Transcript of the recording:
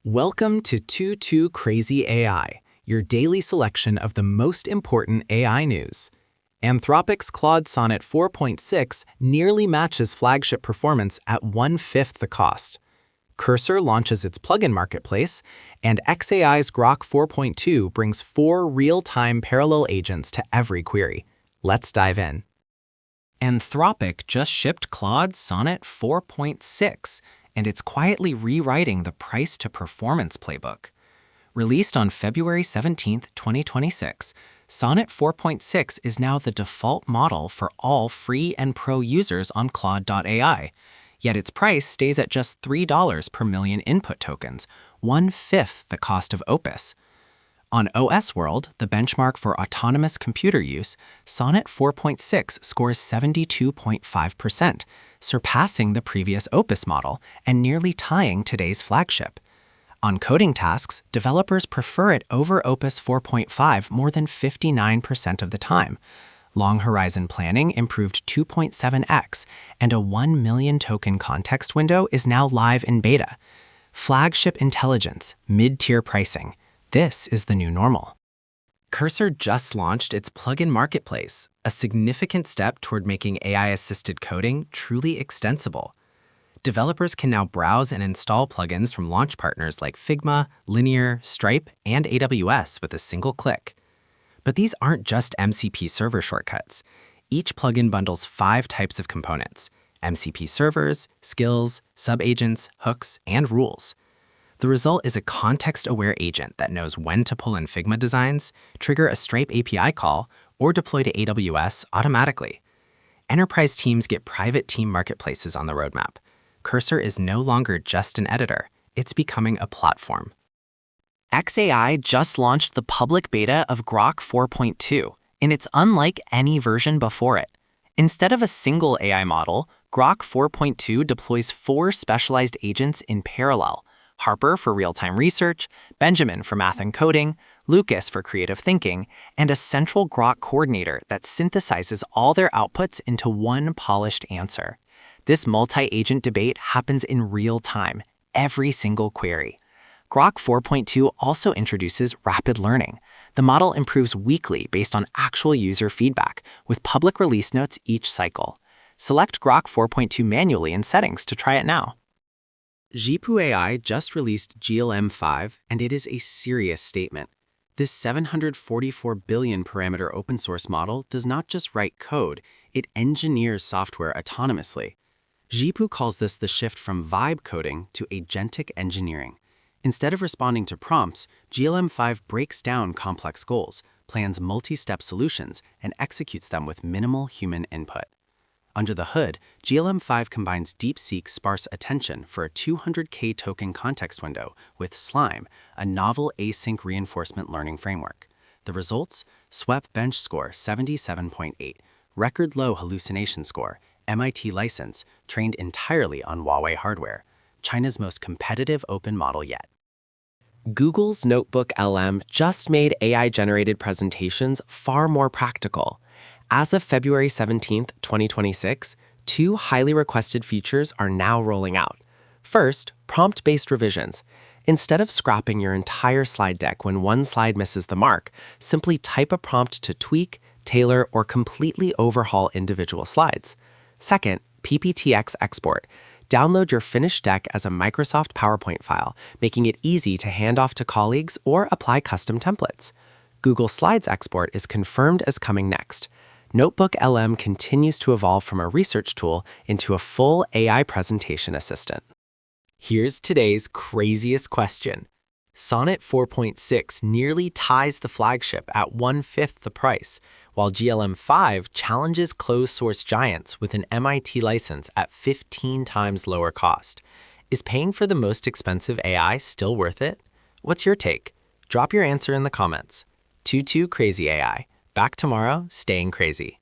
Welcome to Twotwo CrazyAI, your daily selection of the most important AI news. Anthropic's Claude Sonnet 4.6 nearly matches flagship performance at 1/5 the cost. Cursor launches its plugin marketplace, and xAI's Grok 4.2 brings 4 real-time parallel agents to every query. Let's dive in. Anthropic just shipped Claude Sonnet 4.6, and it's quietly rewriting the price-to-performance playbook. Released on February 17, 2026, Sonnet 4.6 is now the default model for all free and pro users on Claude.ai, yet its price stays at just $3 per million input tokens, 1/5 the cost of Opus. On OSWorld, the benchmark for autonomous computer use, Sonnet 4.6 scores 72.5%, surpassing the previous Opus model and nearly tying today's flagship. On coding tasks, developers prefer it over Opus 4.5 more than 59% of the time. Long horizon planning improved 2.7x, and a 1 million token context window is now live in beta. Flagship intelligence, mid-tier pricing. This is the new normal. Cursor just launched its plugin marketplace, a significant step toward making AI-assisted coding truly extensible. Developers can now browse and install plugins from launch partners like Figma, Linear, Stripe, and AWS with a single click. But these aren't just MCP server shortcuts. Each plugin bundles 5 types of components: MCP servers, skills, subagents, hooks, and rules. The result is a context-aware agent that knows when to pull in Figma designs, trigger a Stripe API call, or deploy to AWS automatically. Enterprise teams get private team marketplaces on the roadmap. Cursor is no longer just an editor, it's becoming a platform. xAI just launched the public beta of Grok 4.2, and it's unlike any version before it. Instead of a single AI model, Grok 4.2 deploys 4 specialized agents in parallel: Harper for real-time research, Benjamin for math and coding, Lucas for creative thinking, and a central Grok coordinator that synthesizes all their outputs into one polished answer. This multi-agent debate happens in real time, every single query. Grok 4.2 also introduces rapid learning. The model improves weekly based on actual user feedback, with public release notes each cycle. Select Grok 4.2 manually in settings to try it now. GPU.ai just released GLM-5, and it is a serious statement. This 744 billion parameter open source model does not just write code, it engineers software autonomously. GPU calls this the shift from vibe coding to agentic engineering. Instead of responding to prompts, GLM-5 breaks down complex goals, plans multi-step solutions, and executes them with minimal human input. Under the hood, GLM-5 combines DeepSeek sparse attention for a 200K token context window with Slime, a novel async reinforcement learning framework. The results? SWE-bench score 77.8, record low hallucination score, MIT license, trained entirely on Huawei hardware, China's most competitive open model yet. Google's NotebookLM just made AI-generated presentations far more practical. As of February 17, 2026, 2 highly requested features are now rolling out. First, prompt-based revisions. Instead of scrapping your entire slide deck when one slide misses the mark, simply type a prompt to tweak, tailor, or completely overhaul individual slides. Second, PPTX export. Download your finished deck as a Microsoft PowerPoint file, making it easy to hand off to colleagues or apply custom templates. Google Slides export is confirmed as coming next. NotebookLM continues to evolve from a research tool into a full AI presentation assistant. Here's today's craziest question. Sonnet 4.6 nearly ties the flagship at 1/5 the price, while GLM-5 challenges closed-source giants with an MIT license at 15 times lower cost. Is paying for the most expensive AI still worth it? What's your take? Drop your answer in the comments. Twotwo CrazyAI. Back tomorrow, staying crazy.